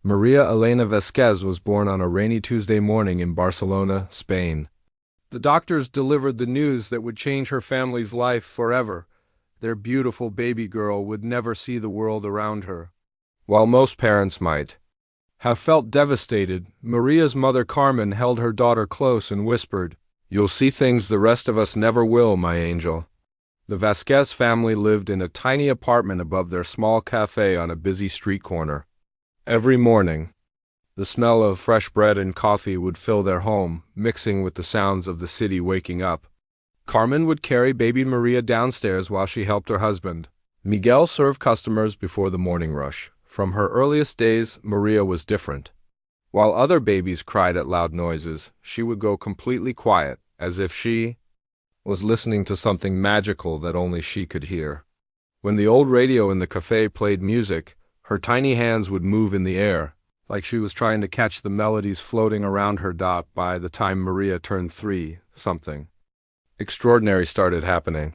Maria Elena Vasquez was born on a rainy Tuesday morning in Barcelona, Spain. The doctors delivered the news that would change her family's life forever. Their beautiful baby girl would never see the world around her. While most parents might have felt devastated, Maria's mother Carmen held her daughter close and whispered, "You'll see things the rest of us never will, my angel." The Vasquez family lived in a tiny apartment above their small cafe on a busy street corner. Every morning, the smell of fresh bread and coffee would fill their home, mixing with the sounds of the city waking up. Carmen would carry baby Maria downstairs while she helped her husband. Miguel served customers before the morning rush. From her earliest days, Maria was different. While other babies cried at loud noises, she would go completely quiet, as if she was listening to something magical that only she could hear. When the old radio in the cafe played music, her tiny hands would move in the air, like she was trying to catch the melodies floating around her dot. By the time Maria turned 3, something extraordinary started happening.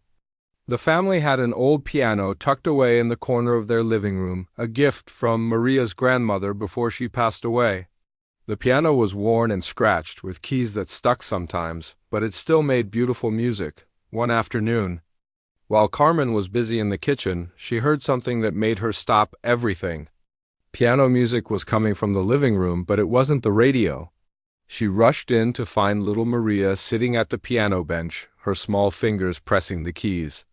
The family had an old piano tucked away in the corner of their living room, a gift from Maria's grandmother before she passed away. The piano was worn and scratched, with keys that stuck sometimes, but it still made beautiful music. One afternoon, while Carmen was busy in the kitchen, she heard something that made her stop everything. Piano music was coming from the living room, but it wasn't the radio. She rushed in to find little Maria sitting at the piano bench, her small fingers pressing the keys.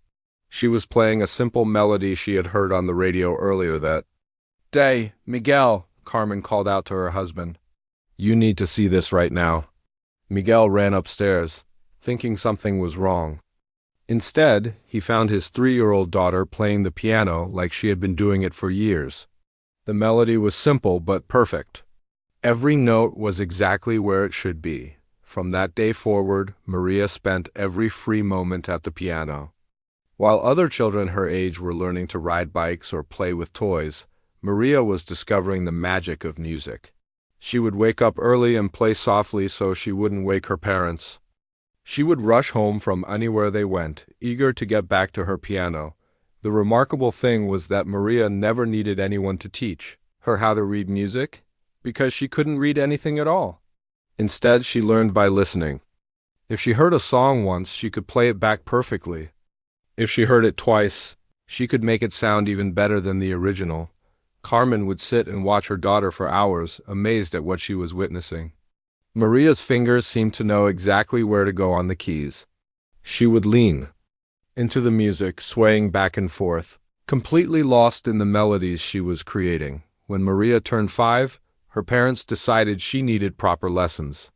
She was playing a simple melody she had heard on the radio earlier that day. "Miguel," Carmen called out to her husband. "You need to see this right now." Miguel ran upstairs, thinking something was wrong. Instead, he found his 3-year-old daughter playing the piano like she had been doing it for years. The melody was simple but perfect. Every note was exactly where it should be. From that day forward, Maria spent every free moment at the piano. While other children her age were learning to ride bikes or play with toys, Maria was discovering the magic of music. She would wake up early and play softly so she wouldn't wake her parents. She would rush home from anywhere they went, eager to get back to her piano. The remarkable thing was that Maria never needed anyone to teach her how to read music, because she couldn't read anything at all. Instead, she learned by listening. If she heard a song once, she could play it back perfectly. If she heard it twice, she could make it sound even better than the original. Carmen would sit and watch her daughter for hours, amazed at what she was witnessing. Maria's fingers seemed to know exactly where to go on the keys. She would lean into the music, swaying back and forth, completely lost in the melodies she was creating. When Maria turned 5, her parents decided she needed proper lessons.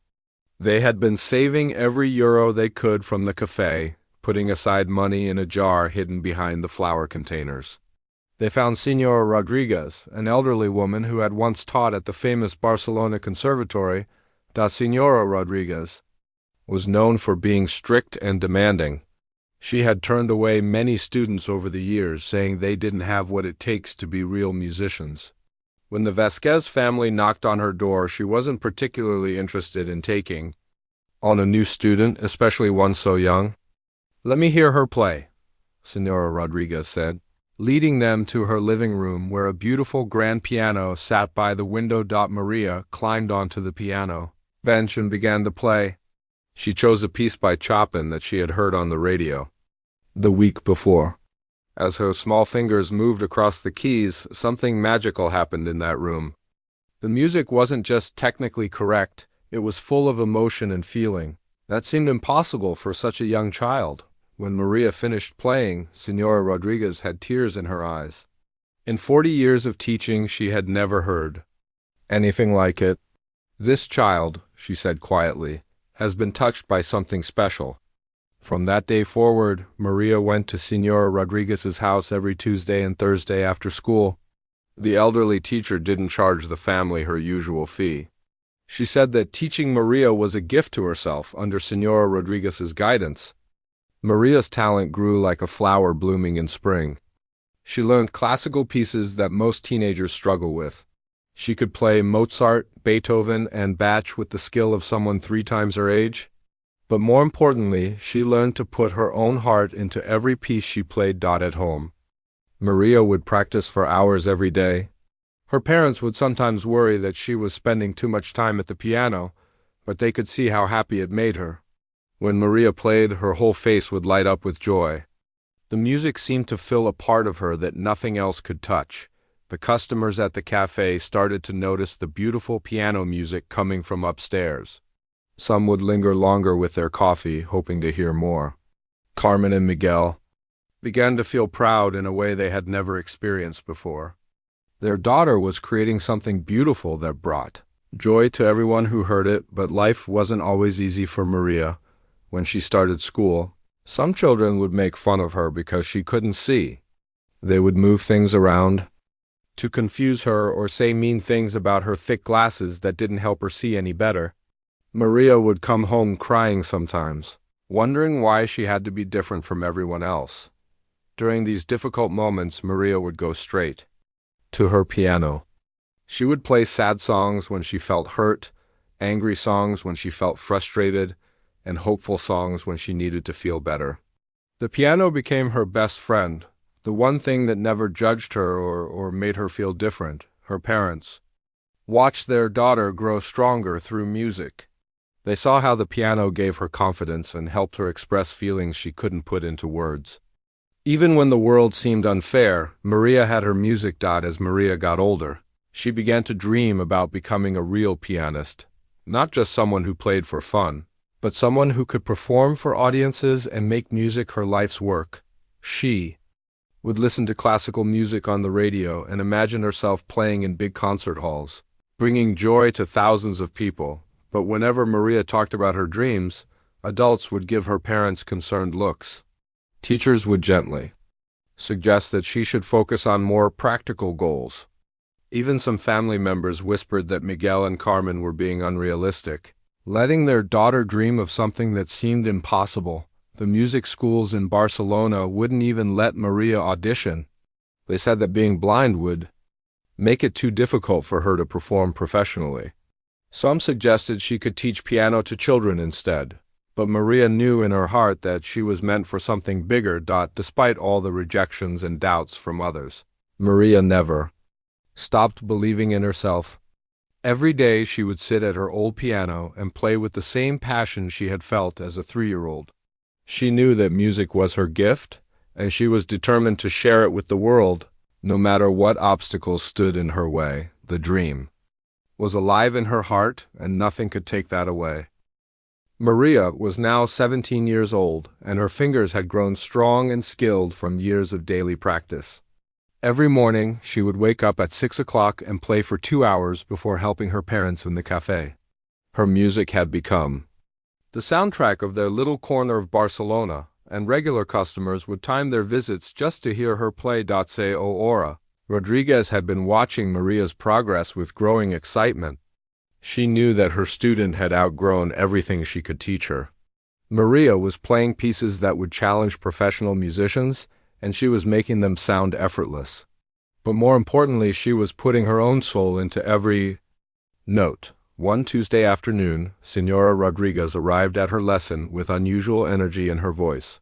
They had been saving every euro they could from the cafe, putting aside money in a jar hidden behind the flour containers. They found Señora Rodriguez, an elderly woman who had once taught at the famous Barcelona Conservatory. Da Señora Rodriguez was known for being strict and demanding. She had turned away many students over the years, saying they didn't have what it takes to be real musicians. When the Vasquez family knocked on her door, she wasn't particularly interested in taking on a new student, especially one so young. "Let me hear her play," Señora Rodriguez said, leading them to her living room where a beautiful grand piano sat by the window. Maria climbed onto the piano bench and began to play. She chose a piece by Chopin that she had heard on the radio the week before. As her small fingers moved across the keys, something magical happened in that room. The music wasn't just technically correct, it was full of emotion and feeling. That seemed impossible for such a young child. When Maria finished playing, Señora Rodriguez had tears in her eyes. In 40 years of teaching, she had never heard anything like it. "This child," she said quietly, "has been touched by something special." From that day forward, Maria went to Señora Rodriguez's house every Tuesday and Thursday after school. The elderly teacher didn't charge the family her usual fee. She said that teaching Maria was a gift to herself under Señora Rodriguez's guidance. Maria's talent grew like a flower blooming in spring. She learned classical pieces that most teenagers struggle with. She could play Mozart, Beethoven, and Bach with the skill of someone 3 times her age. But more importantly, she learned to put her own heart into every piece she played. At home, Maria would practice for hours every day. Her parents would sometimes worry that she was spending too much time at the piano, but they could see how happy it made her. When Maria played, her whole face would light up with joy. The music seemed to fill a part of her that nothing else could touch. The customers at the cafe started to notice the beautiful piano music coming from upstairs. Some would linger longer with their coffee, hoping to hear more. Carmen and Miguel began to feel proud in a way they had never experienced before. Their daughter was creating something beautiful that brought joy to everyone who heard it, but life wasn't always easy for Maria. When she started school, some children would make fun of her because she couldn't see. They would move things around to confuse her or say mean things about her thick glasses that didn't help her see any better. Maria would come home crying sometimes, wondering why she had to be different from everyone else. During these difficult moments, Maria would go straight to her piano. She would play sad songs when she felt hurt, angry songs when she felt frustrated, and hopeful songs when she needed to feel better. The piano became her best friend, the one thing that never judged her or made her feel different. Her parents watched their daughter grow stronger through music. They saw how the piano gave her confidence and helped her express feelings she couldn't put into words. Even when the world seemed unfair, Maria had her music. As Maria got older, she began to dream about becoming a real pianist, not just someone who played for fun, but someone who could perform for audiences and make music her life's work. She would listen to classical music on the radio and imagine herself playing in big concert halls, bringing joy to thousands of people. But whenever Maria talked about her dreams, adults would give her parents concerned looks. Teachers would gently suggest that she should focus on more practical goals. Even some family members whispered that Miguel and Carmen were being unrealistic, letting their daughter dream of something that seemed impossible. The music schools in Barcelona wouldn't even let Maria audition. They said that being blind would make it too difficult for her to perform professionally. Some suggested she could teach piano to children instead, but Maria knew in her heart that she was meant for something bigger. Despite all the rejections and doubts from others, Maria never stopped believing in herself. Every day she would sit at her old piano and play with the same passion she had felt as a 3-year-old. She knew that music was her gift, and she was determined to share it with the world, no matter what obstacles stood in her way. The dream was alive in her heart, and nothing could take that away. Maria was now 17 years old, and her fingers had grown strong and skilled from years of daily practice. Every morning, she would wake up at 6 o'clock and play for 2 hours before helping her parents in the cafe. Her music had become the soundtrack of their little corner of Barcelona, and regular customers would time their visits just to hear her play. Señora Rodriguez had been watching Maria's progress with growing excitement. She knew that her student had outgrown everything she could teach her. Maria was playing pieces that would challenge professional musicians, and she was making them sound effortless. But more importantly, she was putting her own soul into every note. One Tuesday afternoon, Señora Rodriguez arrived at her lesson with unusual energy in her voice.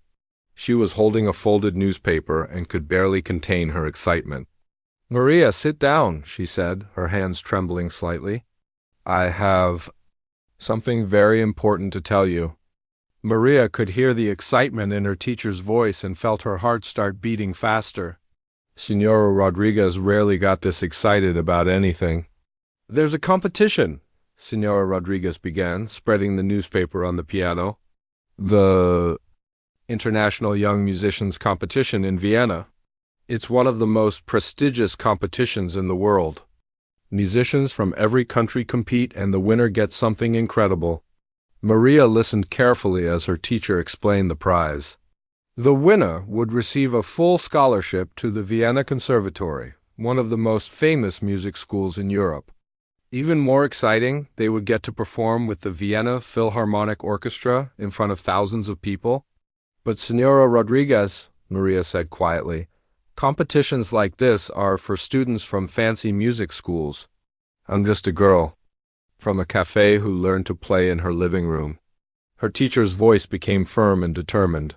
She was holding a folded newspaper and could barely contain her excitement. "Maria, sit down," she said, her hands trembling slightly. "I have something very important to tell you." Maria could hear the excitement in her teacher's voice and felt her heart start beating faster. Señora Rodriguez rarely got this excited about anything. "There's a competition," Señora Rodriguez began, spreading the newspaper on the piano. "The International Young Musicians Competition in Vienna. It's one of the most prestigious competitions in the world. Musicians from every country compete, and the winner gets something incredible." Maria listened carefully as her teacher explained the prize. The winner would receive a full scholarship to the Vienna Conservatory, one of the most famous music schools in Europe. Even more exciting, they would get to perform with the Vienna Philharmonic Orchestra in front of thousands of people. "But Señora Rodriguez," Maria said quietly, "competitions like this are for students from fancy music schools. I'm just a girl from a cafe who learned to play in her living room." Her teacher's voice became firm and determined.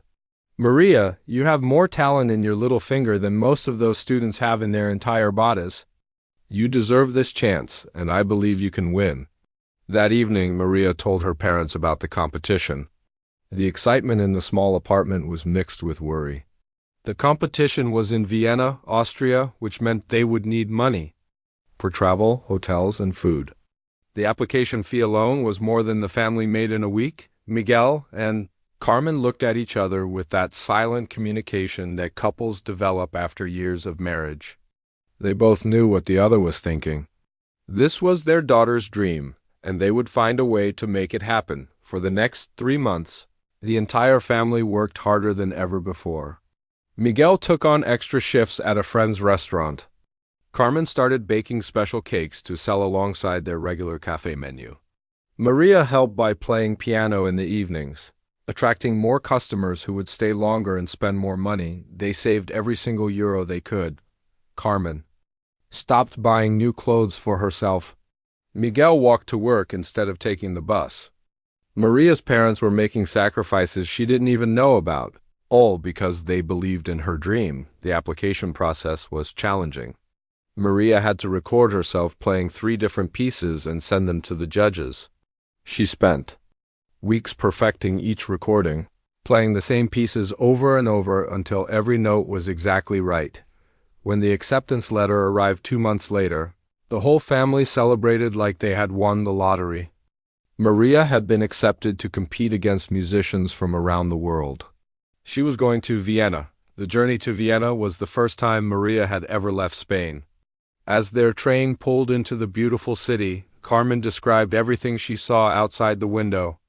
"Maria, you have more talent in your little finger than most of those students have in their entire bodies. You deserve this chance, and I believe you can win." That evening, Maria told her parents about the competition. The excitement in the small apartment was mixed with worry. The competition was in Vienna, Austria, which meant they would need money for travel, hotels, and food. The application fee alone was more than the family made in a week. Miguel and Carmen looked at each other with that silent communication that couples develop after years of marriage. They both knew what the other was thinking. This was their daughter's dream, and they would find a way to make it happen. For the next 3 months, the entire family worked harder than ever before. Miguel took on extra shifts at a friend's restaurant. Carmen started baking special cakes to sell alongside their regular cafe menu. Maria helped by playing piano in the evenings, attracting more customers who would stay longer and spend more money. They saved every single euro they could. Carmen stopped buying new clothes for herself. Miguel walked to work instead of taking the bus. Maria's parents were making sacrifices she didn't even know about, all because they believed in her dream. The application process was challenging. Maria had to record herself playing 3 different pieces and send them to the judges. She spent weeks perfecting each recording, playing the same pieces over and over until every note was exactly right. When the acceptance letter arrived 2 months later, the whole family celebrated like they had won the lottery. Maria had been accepted to compete against musicians from around the world. She was going to Vienna. The journey to Vienna was the first time Maria had ever left Spain. As their train pulled into the beautiful city, Carmen described everything she saw outside the window.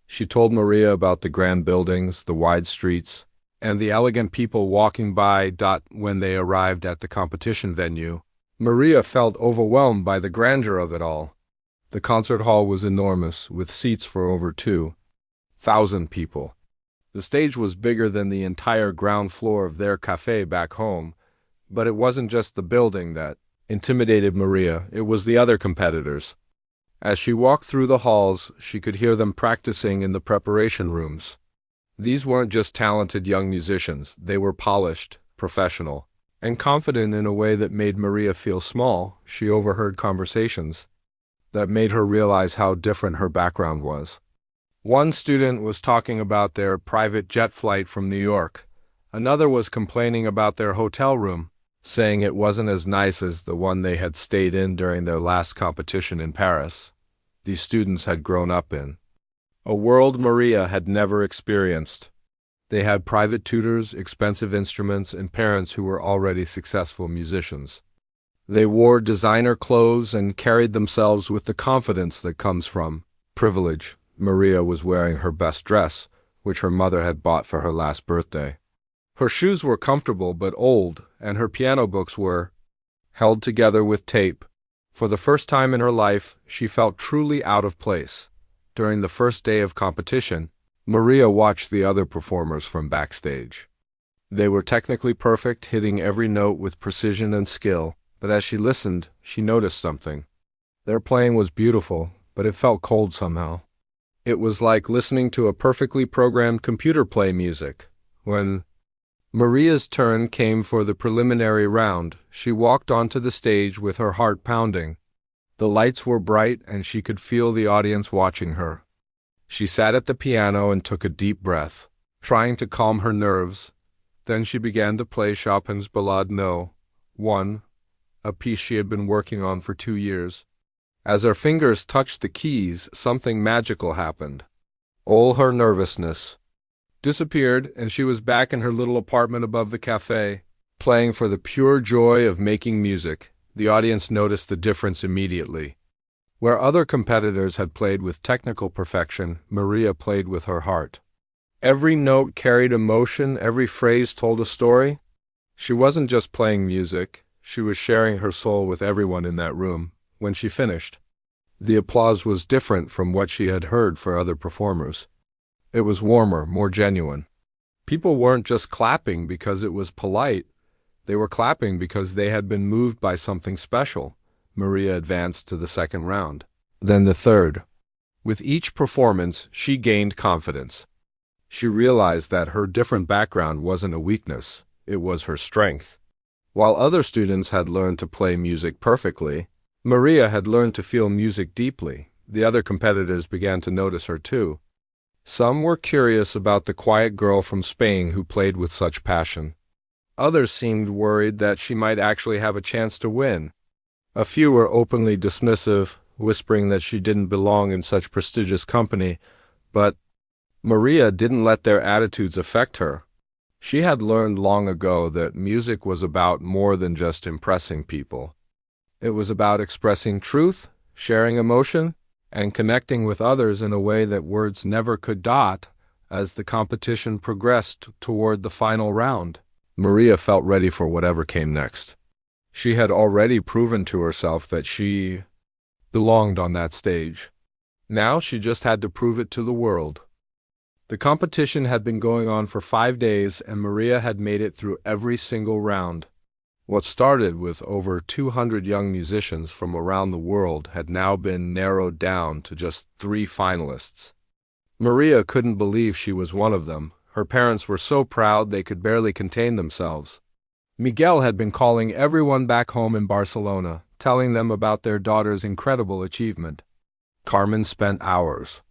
She told Maria about the grand buildings, the wide streets, and the elegant people walking by. When they arrived at the competition venue, Maria felt overwhelmed by the grandeur of it all. The concert hall was enormous, with seats for over 2,000 people. The stage was bigger than the entire ground floor of their cafe back home, but it wasn't just the building that intimidated Maria, it was the other competitors. As she walked through the halls, she could hear them practicing in the preparation rooms. These weren't just talented young musicians, they were polished, professional, and confident in a way that made Maria feel small. She overheard conversations that made her realize how different her background was. One student was talking about their private jet flight from New York. Another was complaining about their hotel room, saying it wasn't as nice as the one they had stayed in during their last competition in Paris. These students had grown up in a world Maria had never experienced. They had private tutors, expensive instruments, and parents who were already successful musicians. They wore designer clothes and carried themselves with the confidence that comes from privilege. Maria was wearing her best dress, which her mother had bought for her last birthday. Her shoes were comfortable but old, and her piano books were held together with tape. For the first time in her life, she felt truly out of place. During the first day of competition, Maria watched the other performers from backstage. They were technically perfect, hitting every note with precision and skill, but as she listened, she noticed something. Their playing was beautiful, but it felt cold somehow. It was like listening to a perfectly programmed computer play music. When Maria's turn came for the preliminary round, she walked onto the stage with her heart pounding. The lights were bright and she could feel the audience watching her. She sat at the piano and took a deep breath, trying to calm her nerves. Then she began to play Chopin's Ballade No. 1, a piece she had been working on for 2 years. As her fingers touched the keys, something magical happened. All her nervousness disappeared, and she was back in her little apartment above the cafe, playing for the pure joy of making music. The audience noticed the difference immediately. Where other competitors had played with technical perfection, Maria played with her heart. Every note carried emotion, every phrase told a story. She wasn't just playing music, she was sharing her soul with everyone in that room. When she finished, the applause was different from what she had heard for other performers. It was warmer, more genuine. People weren't just clapping because it was polite. They were clapping because they had been moved by something special. Maria advanced to the second round, then the third. With each performance, she gained confidence. She realized that her different background wasn't a weakness, it was her strength. While other students had learned to play music perfectly, Maria had learned to feel music deeply. The other competitors began to notice her too. Some were curious about the quiet girl from Spain who played with such passion. Others seemed worried that she might actually have a chance to win. A few were openly dismissive, whispering that she didn't belong in such prestigious company, but Maria didn't let their attitudes affect her. She had learned long ago that music was about more than just impressing people. It was about expressing truth, sharing emotion, and connecting with others in a way that words never could. As the competition progressed toward the final round, Maria felt ready for whatever came next. She had already proven to herself that she belonged on that stage. Now she just had to prove it to the world. The competition had been going on for 5 days, and Maria had made it through every single round. What started with over 200 young musicians from around the world had now been narrowed down to just 3 finalists. Maria couldn't believe she was one of them. Her parents were so proud they could barely contain themselves. Miguel had been calling everyone back home in Barcelona, telling them about their daughter's incredible achievement. Carmen spent hours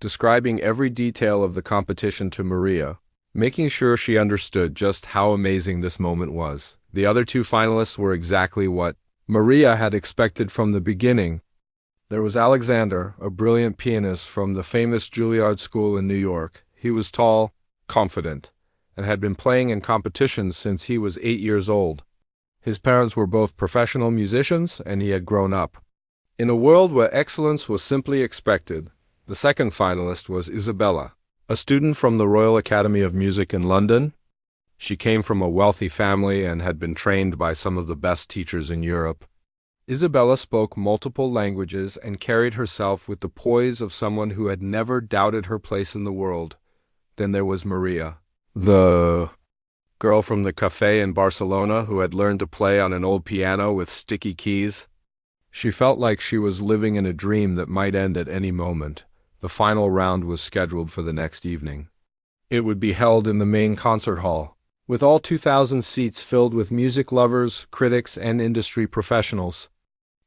describing every detail of the competition to Maria, making sure she understood just how amazing this moment was. The other 2 finalists were exactly what Maria had expected from the beginning. There was Alexander, a brilliant pianist from the famous Juilliard School in New York. He was tall, confident, and had been playing in competitions since he was 8 years old. His parents were both professional musicians, and he had grown up in a world where excellence was simply expected. The second finalist was Isabella, a student from the Royal Academy of Music in London. She came from a wealthy family and had been trained by some of the best teachers in Europe. Isabella spoke multiple languages and carried herself with the poise of someone who had never doubted her place in the world. Then there was Maria, the girl from the cafe in Barcelona who had learned to play on an old piano with sticky keys. She felt like she was living in a dream that might end at any moment. The final round was scheduled for the next evening. It would be held in the main concert hall, with all 2,000 seats filled with music lovers, critics, and industry professionals.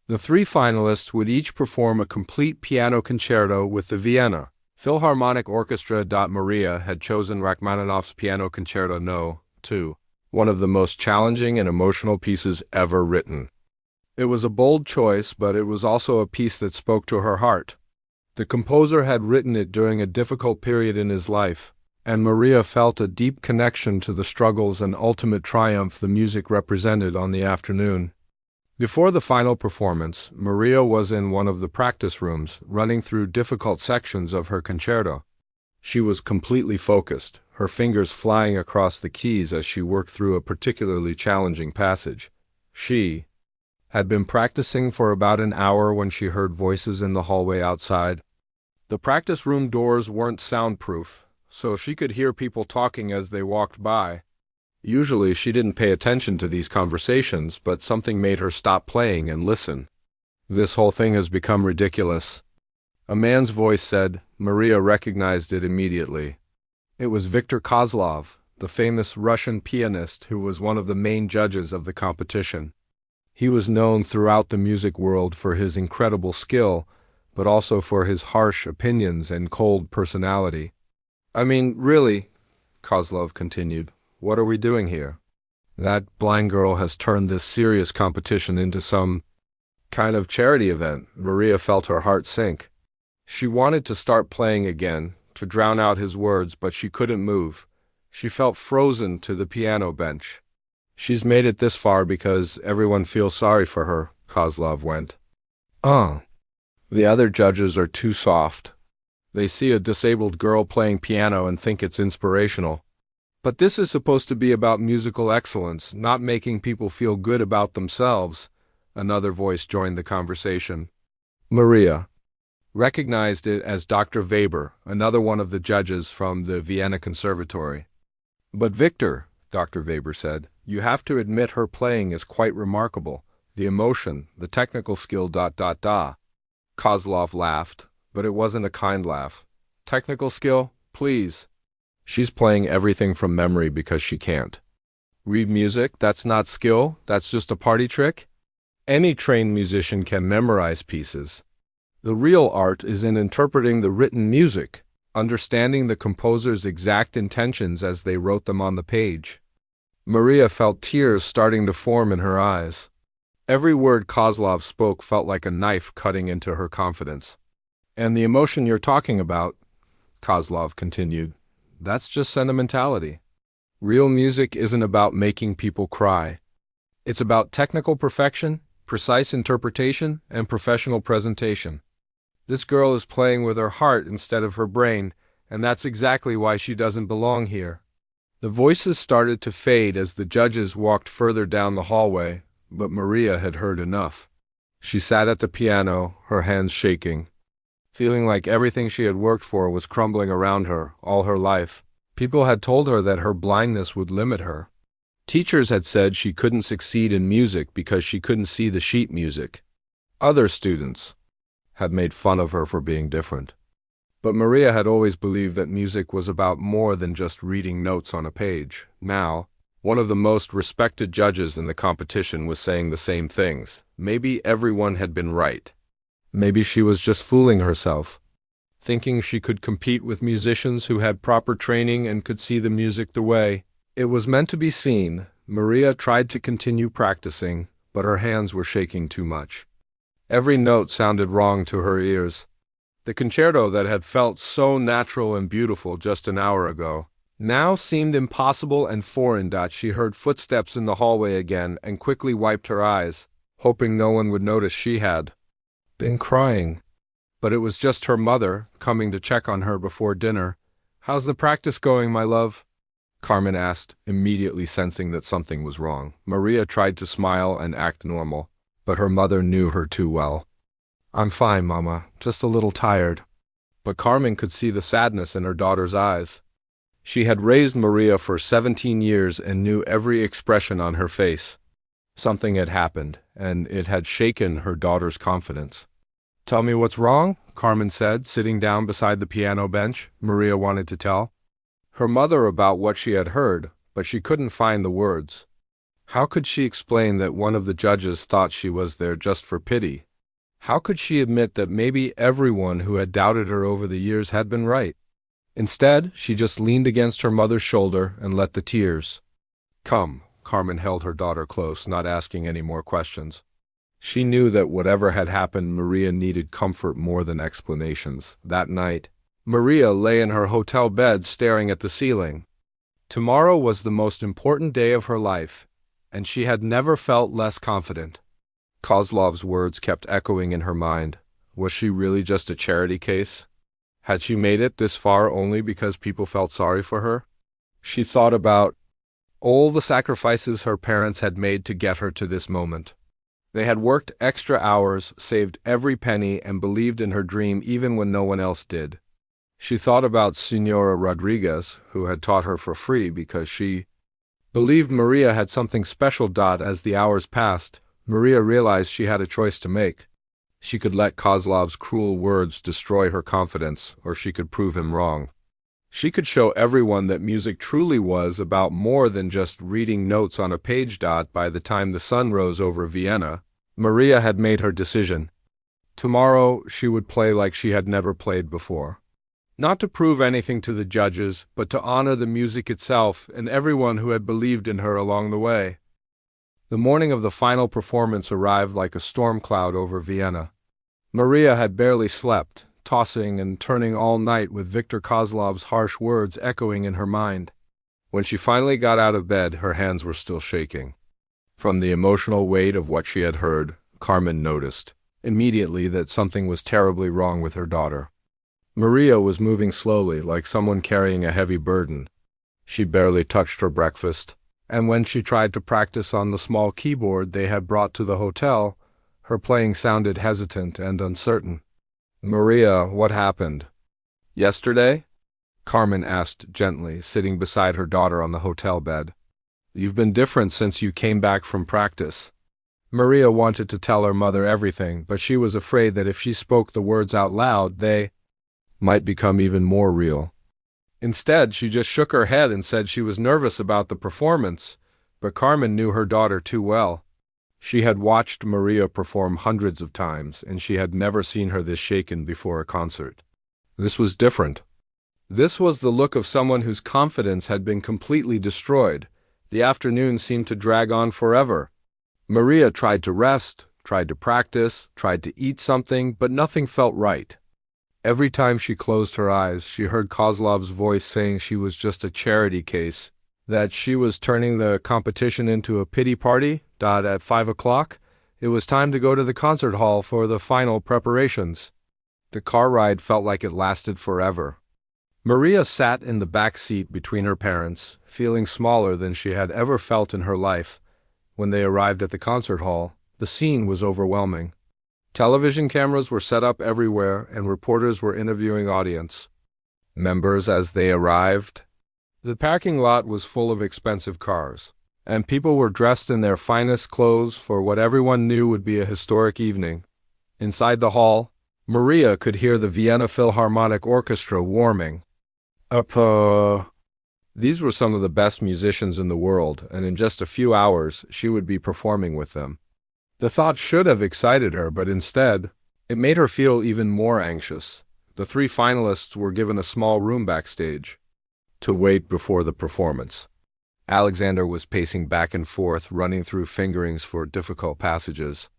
The 3 finalists would each perform a complete piano concerto with the Vienna Philharmonic Orchestra. Maria had chosen Rachmaninoff's Piano Concerto No. 2, one of the most challenging and emotional pieces ever written. It was a bold choice, but it was also a piece that spoke to her heart. The composer had written it during a difficult period in his life, and Maria felt a deep connection to the struggles and ultimate triumph the music represented on the afternoon. Before the final performance, Maria was in one of the practice rooms, running through difficult sections of her concerto. She was completely focused, her fingers flying across the keys as she worked through a particularly challenging passage. She had been practicing for about an hour when she heard voices in the hallway outside. The practice room doors weren't soundproof, so she could hear people talking as they walked by. Usually she didn't pay attention to these conversations, but something made her stop playing and listen. "This whole thing has become ridiculous," a man's voice said. Maria recognized it immediately. It was Viktor Kozlov, the famous Russian pianist who was one of the main judges of the competition. He was known throughout the music world for his incredible skill, but also for his harsh opinions and cold personality. "I mean, really," Kozlov continued, "what are we doing here? That blind girl has turned this serious competition into some kind of charity event." Maria felt her heart sink. She wanted to start playing again, to drown out his words, but she couldn't move. She felt frozen to the piano bench. "She's made it this far because everyone feels sorry for her," Kozlov went. The other judges are too soft. They see a disabled girl playing piano and think it's inspirational. But this is supposed to be about musical excellence, not making people feel good about themselves." Another voice joined the conversation. Maria recognized it as Dr. Weber, another one of the judges from the Vienna Conservatory. "But Victor," Dr. Weber said, "you have to admit her playing is quite remarkable. The emotion, the technical skill. Kozlov laughed, but it wasn't a kind laugh. "Technical skill? Please. She's playing everything from memory because she can't." Read music, that's not skill, that's just a party trick? Any trained musician can memorize pieces. The real art is in interpreting the written music, understanding the composer's exact intentions as they wrote them on the page. Maria felt tears starting to form in her eyes. Every word Kozlov spoke felt like a knife cutting into her confidence. And the emotion you're talking about, Kozlov continued, that's just sentimentality. Real music isn't about making people cry. It's about technical perfection, precise interpretation, and professional presentation. This girl is playing with her heart instead of her brain, and that's exactly why she doesn't belong here. The voices started to fade as the judges walked further down the hallway, but Maria had heard enough. She sat at the piano, her hands shaking, feeling like everything she had worked for was crumbling around her all her life. People had told her that her blindness would limit her. Teachers had said she couldn't succeed in music because she couldn't see the sheet music. Other students had made fun of her for being different. But Maria had always believed that music was about more than just reading notes on a page. Now, one of the most respected judges in the competition was saying the same things. Maybe everyone had been right. Maybe she was just fooling herself, thinking she could compete with musicians who had proper training and could see the music the way it was meant to be seen. Maria tried to continue practicing, but her hands were shaking too much. Every note sounded wrong to her ears. The concerto that had felt so natural and beautiful just an hour ago now seemed impossible and foreign. She heard footsteps in the hallway again and quickly wiped her eyes, hoping no one would notice she had been crying. But it was just her mother, coming to check on her before dinner. "How's the practice going, my love?" Carmen asked, immediately sensing that something was wrong. Maria tried to smile and act normal, but her mother knew her too well. "I'm fine, Mama, just a little tired." But Carmen could see the sadness in her daughter's eyes. She had raised Maria for 17 years and knew every expression on her face. Something had happened, and it had shaken her daughter's confidence. "Tell me what's wrong," Carmen said, sitting down beside the piano bench. Maria wanted to tell her mother about what she had heard, but she couldn't find the words. How could she explain that one of the judges thought she was there just for pity? How could she admit that maybe everyone who had doubted her over the years had been right? Instead, she just leaned against her mother's shoulder and let the tears come. Carmen held her daughter close, not asking any more questions. She knew that whatever had happened, Maria needed comfort more than explanations. That night, Maria lay in her hotel bed staring at the ceiling. Tomorrow was the most important day of her life, and she had never felt less confident. Kozlov's words kept echoing in her mind. Was she really just a charity case? Had she made it this far only because people felt sorry for her? She thought about all the sacrifices her parents had made to get her to this moment. They had worked extra hours, saved every penny, and believed in her dream even when no one else did. She thought about Senora Rodriguez, who had taught her for free because she believed Maria had something special. As the hours passed, Maria realized she had a choice to make. She could let Kozlov's cruel words destroy her confidence, or she could prove him wrong. She could show everyone that music truly was about more than just reading notes on a page. By the time the sun rose over Vienna, Maria had made her decision. Tomorrow she would play like she had never played before. Not to prove anything to the judges, but to honor the music itself and everyone who had believed in her along the way. The morning of the final performance arrived like a storm cloud over Vienna. Maria had barely slept, tossing and turning all night with Viktor Kozlov's harsh words echoing in her mind. When she finally got out of bed, her hands were still shaking. From the emotional weight of what she had heard, Carmen noticed immediately that something was terribly wrong with her daughter. Maria was moving slowly, like someone carrying a heavy burden. She barely touched her breakfast, and when she tried to practice on the small keyboard they had brought to the hotel, her playing sounded hesitant and uncertain. "Maria, what happened?" "Yesterday?" Carmen asked gently, sitting beside her daughter on the hotel bed. "You've been different since you came back from practice." Maria wanted to tell her mother everything, but she was afraid that if she spoke the words out loud, they might become even more real. Instead, she just shook her head and said she was nervous about the performance, But Carmen knew her daughter too well. She had watched Maria perform hundreds of times, and she had never seen her this shaken before a concert. This was different. This was the look of someone whose confidence had been completely destroyed. The afternoon seemed to drag on forever. Maria tried to rest, tried to practice, tried to eat something, but nothing felt right. Every time she closed her eyes, she heard Kozlov's voice saying she was just a charity case, that she was turning the competition into a pity party. At 5 o'clock, it was time to go to the concert hall for the final preparations. The car ride felt like it lasted forever. Maria sat in the back seat between her parents, feeling smaller than she had ever felt in her life. When they arrived at the concert hall, the scene was overwhelming. Television cameras were set up everywhere, and reporters were interviewing audience members as they arrived. The parking lot was full of expensive cars, and people were dressed in their finest clothes for what everyone knew would be a historic evening. Inside the hall, Maria could hear the Vienna Philharmonic Orchestra warming up. These were some of the best musicians in the world, and in just a few hours she would be performing with them. The thought should have excited her, but instead, it made her feel even more anxious. The 3 finalists were given a small room backstage to wait before the performance. Alexander was pacing back and forth, running through fingerings for difficult passages.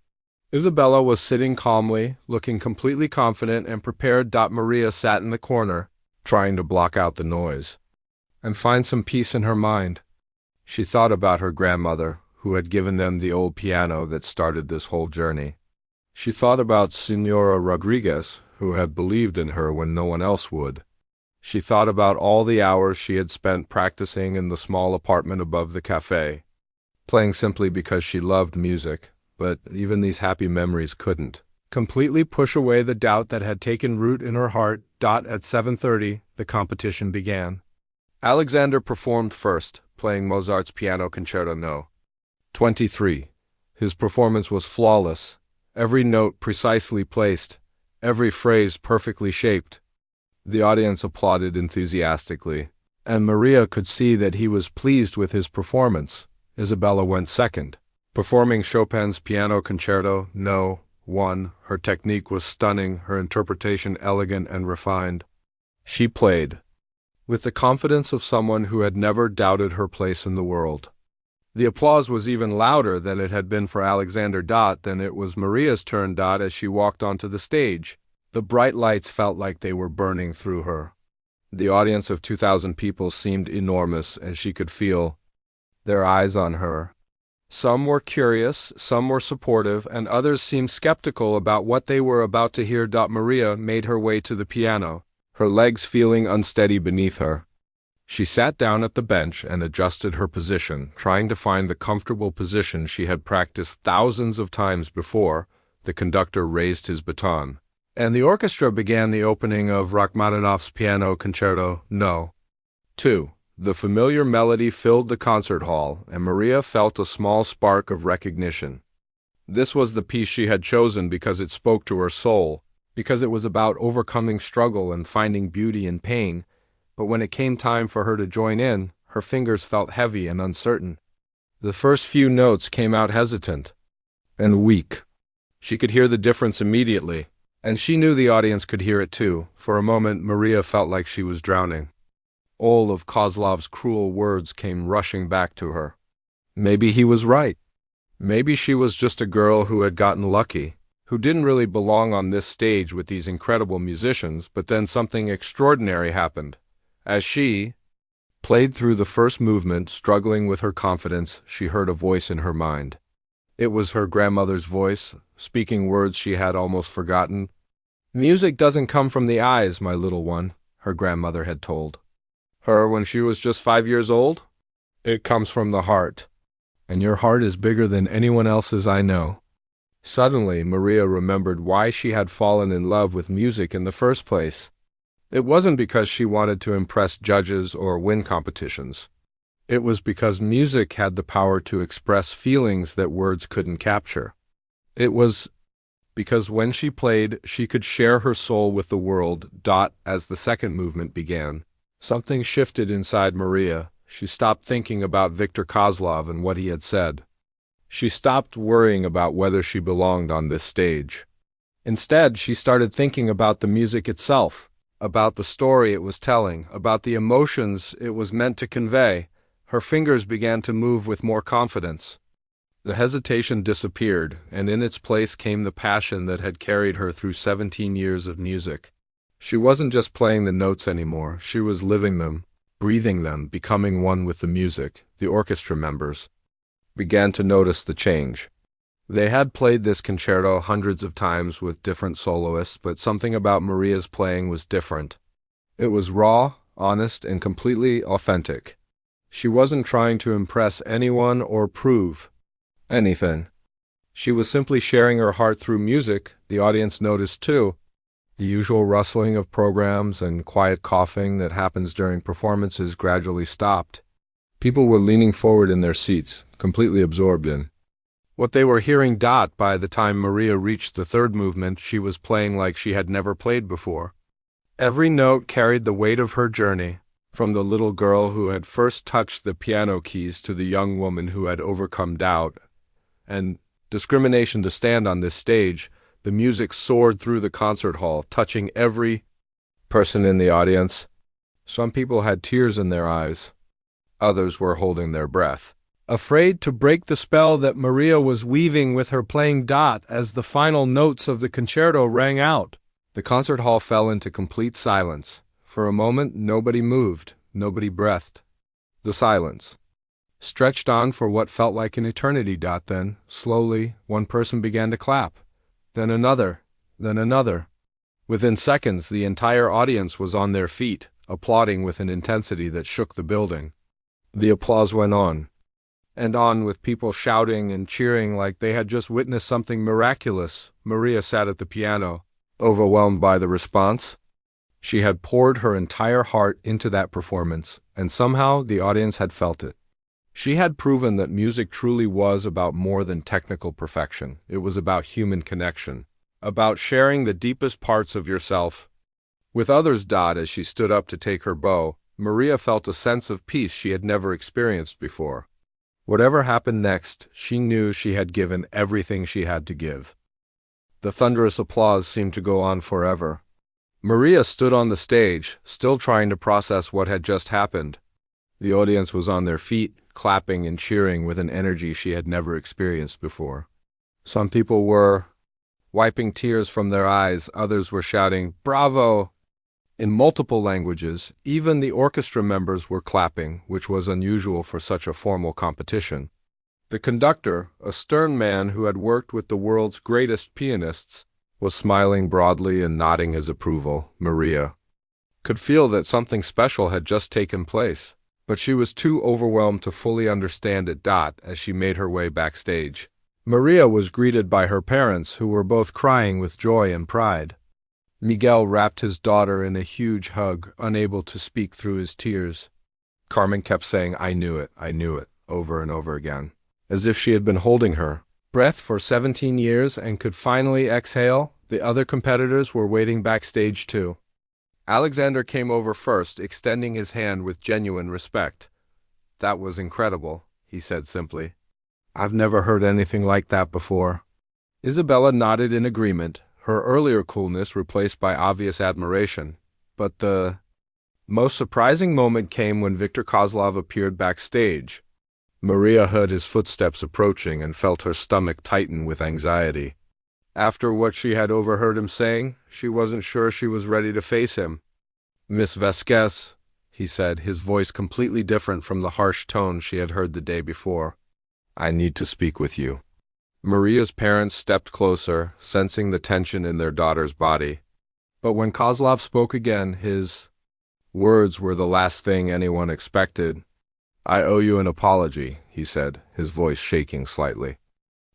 Isabella was sitting calmly, looking completely confident and prepared. Maria sat in the corner, trying to block out the noise and find some peace in her mind. She thought about her grandmother, who had given them the old piano that started this whole journey. She thought about Senora Rodriguez, who had believed in her when no one else would. She thought about all the hours she had spent practicing in the small apartment above the cafe, playing simply because she loved music, but even these happy memories couldn't completely push away the doubt that had taken root in her heart. At 7:30, the competition began. Alexander performed first, playing Mozart's Piano Concerto No. 23. His performance was flawless, every note precisely placed, every phrase perfectly shaped. The audience applauded enthusiastically, and Maria could see that he was pleased with his performance. Isabella went second, performing Chopin's Piano Concerto No. 1. Her technique was stunning, her interpretation elegant and refined. She played with the confidence of someone who had never doubted her place in the world. The applause was even louder than it had been for Alexander. Then it was Maria's turn. As she walked onto the stage, the bright lights felt like they were burning through her. The audience of 2,000 people seemed enormous, and she could feel their eyes on her. Some were curious, some were supportive, and others seemed skeptical about what they were about to hear. Maria made her way to the piano, her legs feeling unsteady beneath her. She sat down at the bench and adjusted her position, trying to find the comfortable position she had practiced thousands of times before. The conductor raised his baton, and the orchestra began the opening of Rachmaninoff's Piano Concerto No. 2. The familiar melody filled the concert hall, and Maria felt a small spark of recognition. This was the piece she had chosen because it spoke to her soul, because it was about overcoming struggle and finding beauty in pain. But when it came time for her to join in, her fingers felt heavy and uncertain. The first few notes came out hesitant and weak. She could hear the difference immediately, and she knew the audience could hear it too. For a moment, Maria felt like she was drowning. All of Kozlov's cruel words came rushing back to her. Maybe he was right. Maybe she was just a girl who had gotten lucky, who didn't really belong on this stage with these incredible musicians, but then something extraordinary happened. As she played through the first movement, struggling with her confidence, she heard a voice in her mind. It was her grandmother's voice, speaking words she had almost forgotten. "Music doesn't come from the eyes, my little one," her grandmother had told her when she was just 5 years old. "It comes from the heart, and your heart is bigger than anyone else's I know." Suddenly, Maria remembered why she had fallen in love with music in the first place. It wasn't because she wanted to impress judges or win competitions. It was because music had the power to express feelings that words couldn't capture. It was because when she played, she could share her soul with the world. As the second movement began, something shifted inside Maria. She stopped thinking about Viktor Kozlov and what he had said. She stopped worrying about whether she belonged on this stage. Instead, she started thinking about the music itself, about the story it was telling, about the emotions it was meant to convey. Her fingers began to move with more confidence. The hesitation disappeared, and in its place came the passion that had carried her through 17 years of music. She wasn't just playing the notes anymore, she was living them, breathing them, becoming one with the music. The orchestra members began to notice the change. They had played this concerto hundreds of times with different soloists, but something about Maria's playing was different. It was raw, honest, and completely authentic. She wasn't trying to impress anyone or prove anything. She was simply sharing her heart through music. The audience noticed too. The usual rustling of programs and quiet coughing that happens during performances gradually stopped. People were leaning forward in their seats, completely absorbed in what they were hearing. By the time Maria reached the third movement, she was playing like she had never played before. Every note carried the weight of her journey, from the little girl who had first touched the piano keys to the young woman who had overcome doubt and discrimination to stand on this stage. The music soared through the concert hall, touching every person in the audience. Some people had tears in their eyes. Others were holding their breath, afraid to break the spell that Maria was weaving with her playing. As the final notes of the concerto rang out, the concert hall fell into complete silence. For a moment, nobody moved, nobody breathed. The silence stretched on for what felt like an eternity. Then, slowly, one person began to clap. Then another, then another. Within seconds, the entire audience was on their feet, applauding with an intensity that shook the building. The applause went on, and on, with people shouting and cheering like they had just witnessed something miraculous. Maria sat at the piano, overwhelmed by the response. She had poured her entire heart into that performance, and somehow the audience had felt it. She had proven that music truly was about more than technical perfection. It was about human connection, about sharing the deepest parts of yourself with others. As she stood up to take her bow, Maria felt a sense of peace she had never experienced before. Whatever happened next, she knew she had given everything she had to give. The thunderous applause seemed to go on forever. Maria stood on the stage, still trying to process what had just happened. The audience was on their feet, clapping and cheering with an energy she had never experienced before. Some people were wiping tears from their eyes, others were shouting, "Bravo!" in multiple languages. Even the orchestra members were clapping, which was unusual for such a formal competition. The conductor, a stern man who had worked with the world's greatest pianists, was smiling broadly and nodding his approval. Maria could feel that something special had just taken place, but she was too overwhelmed to fully understand it. As she made her way backstage, Maria was greeted by her parents, who were both crying with joy and pride. Miguel wrapped his daughter in a huge hug, unable to speak through his tears. Carmen kept saying, I knew it," over and over again, as if she had been holding her breath for 17 years and could finally exhale. The other competitors were waiting backstage too. Alexander came over first, extending his hand with genuine respect. "That was incredible," he said simply. "I've never heard anything like that before." Isabella nodded in agreement, her earlier coolness replaced by obvious admiration. But the most surprising moment came when Viktor Kozlov appeared backstage. Maria heard his footsteps approaching and felt her stomach tighten with anxiety. After what she had overheard him saying, she wasn't sure she was ready to face him. "Miss Vasquez," he said, his voice completely different from the harsh tone she had heard the day before. "I need to speak with you." Maria's parents stepped closer, sensing the tension in their daughter's body. But when Kozlov spoke again, his words were the last thing anyone expected. "I owe you an apology," he said, his voice shaking slightly.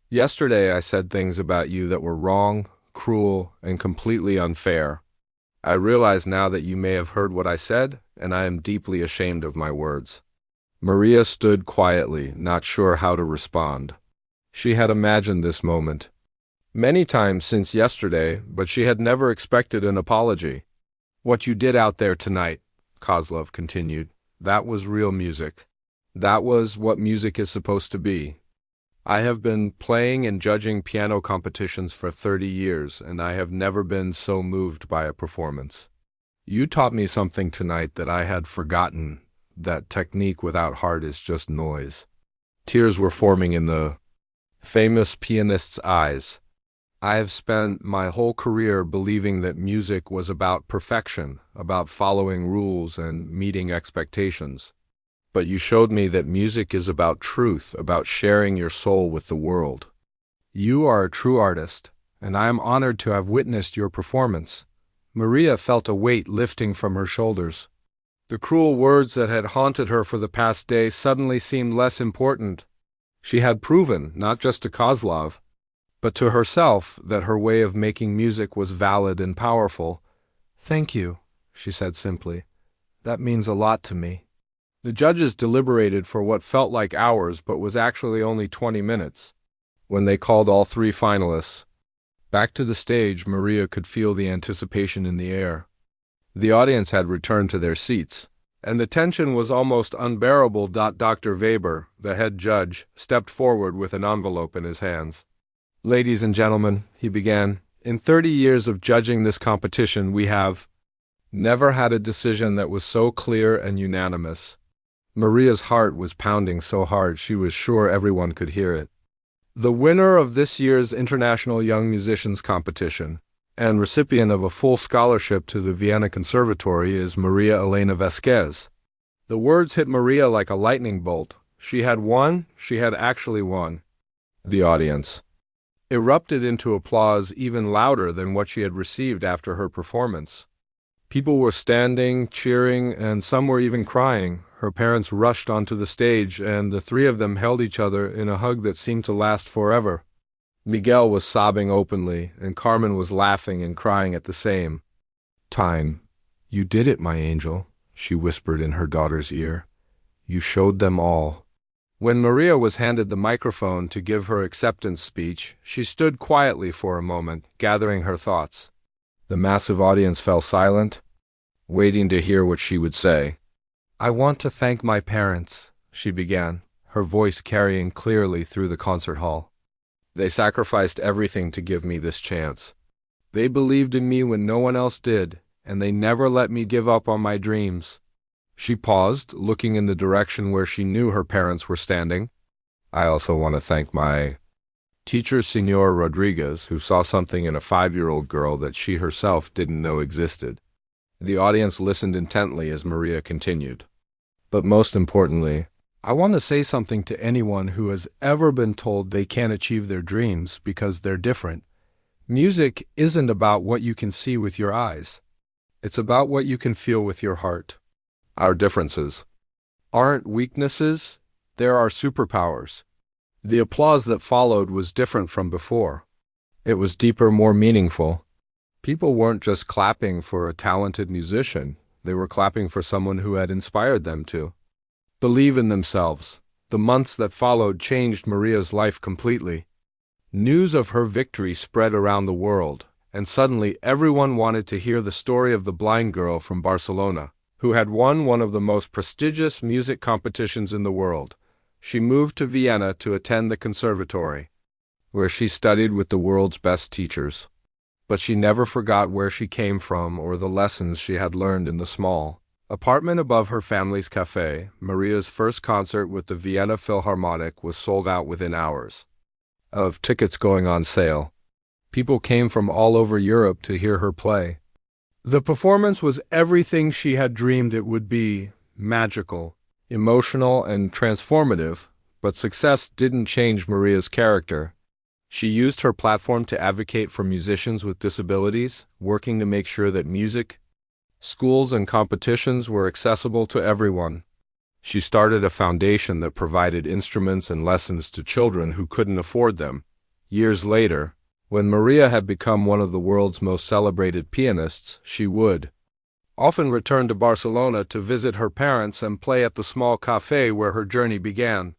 "Yesterday I said things about you that were wrong, cruel, and completely unfair. I realize now that you may have heard what I said, and I am deeply ashamed of my words." Maria stood quietly, not sure how to respond. She had imagined this moment many times since yesterday, but she had never expected an apology. "What you did out there tonight," Kozlov continued, That was real music. That was what music is supposed to be. I have been playing and judging piano competitions for 30 years, and I have never been so moved by a performance. You taught me something tonight that I had forgotten, that technique without heart is just noise. Tears were forming in the famous pianist's eyes. I have spent my whole career believing that music was about perfection, about following rules and meeting expectations. But you showed me that music is about truth, about sharing your soul with the world. You are a true artist, and I am honored to have witnessed your performance. Maria felt a weight lifting from her shoulders. The cruel words that had haunted her for the past day suddenly seemed less important. She had proven, not just to Kozlov, but to herself, that her way of making music was valid and powerful. "Thank you," she said simply. "That means a lot to me." The judges deliberated for what felt like hours but was actually only 20 minutes. When they called all three finalists back to the stage, Maria could feel the anticipation in the air. The audience had returned to their seats, and the tension was almost unbearable. Dr. Weber, the head judge, stepped forward with an envelope in his hands. "Ladies and gentlemen," he began, "in 30 years of judging this competition, we have never had a decision that was so clear and unanimous." Maria's heart was pounding so hard she was sure everyone could hear it. "The winner of this year's International Young Musicians Competition and recipient of a full scholarship to the Vienna Conservatory is Maria Elena Vasquez." The words hit Maria like a lightning bolt. She had won. She had actually won. The audience erupted into applause even louder than what she had received after her performance. People were standing, cheering, and some were even crying. Her parents rushed onto the stage, and the three of them held each other in a hug that seemed to last forever. Miguel was sobbing openly, and Carmen was laughing and crying at the same time. "You did it, my angel," she whispered in her daughter's ear. "You showed them all." When Maria was handed the microphone to give her acceptance speech, she stood quietly for a moment, gathering her thoughts. The massive audience fell silent, waiting to hear what she would say. "I want to thank my parents," she began, her voice carrying clearly through the concert hall. "They sacrificed everything to give me this chance. They believed in me when no one else did, and they never let me give up on my dreams." She paused, looking in the direction where she knew her parents were standing. "I also want to thank my teacher, Senor Rodriguez, who saw something in a 5-year-old girl that she herself didn't know existed." The audience listened intently as Maria continued. "But most importantly, I want to say something to anyone who has ever been told they can't achieve their dreams because they're different. Music isn't about what you can see with your eyes. It's about what you can feel with your heart. Our differences aren't weaknesses, they're our superpowers." The applause that followed was different from before. It was deeper, more meaningful. People weren't just clapping for a talented musician, they were clapping for someone who had inspired them to believe in themselves. The months that followed changed Maria's life completely. News of her victory spread around the world, and suddenly everyone wanted to hear the story of the blind girl from Barcelona, who had won one of the most prestigious music competitions in the world. She moved to Vienna to attend the conservatory, where she studied with the world's best teachers. But she never forgot where she came from or the lessons she had learned in the small apartment above her family's cafe. Maria's first concert with the Vienna Philharmonic was sold out within hours of tickets going on sale. People came from all over Europe to hear her play. The performance was everything she had dreamed it would be: magical, emotional, and transformative. But success didn't change Maria's character. She used her platform to advocate for musicians with disabilities, working to make sure that music, schools, and competitions were accessible to everyone. She started a foundation that provided instruments and lessons to children who couldn't afford them. Years later, when Maria had become one of the world's most celebrated pianists, she would often return to Barcelona to visit her parents and play at the small cafe where her journey began.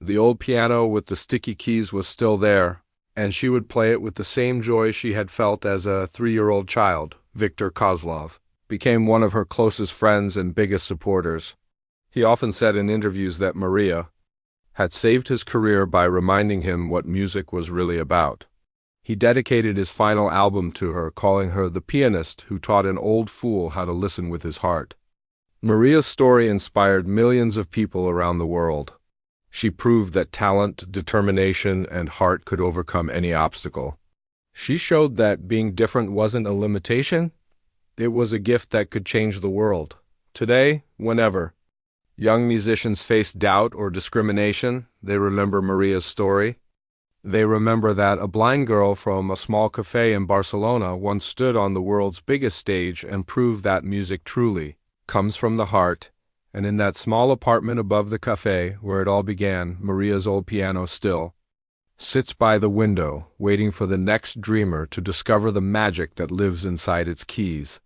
The old piano with the sticky keys was still there, and she would play it with the same joy she had felt as a 3-year-old child. Viktor Kozlov became one of her closest friends and biggest supporters. He often said in interviews that Maria had saved his career by reminding him what music was really about. He dedicated his final album to her, calling her the pianist who taught an old fool how to listen with his heart. Maria's story inspired millions of people around the world. She proved that talent, determination, and heart could overcome any obstacle. She showed that being different wasn't a limitation, it was a gift that could change the world. Today, whenever young musicians face doubt or discrimination, they remember Maria's story. They remember that a blind girl from a small cafe in Barcelona once stood on the world's biggest stage and proved that music truly comes from the heart. And in that small apartment above the cafe where it all began, Maria's old piano still sits by the window, waiting for the next dreamer to discover the magic that lives inside its keys.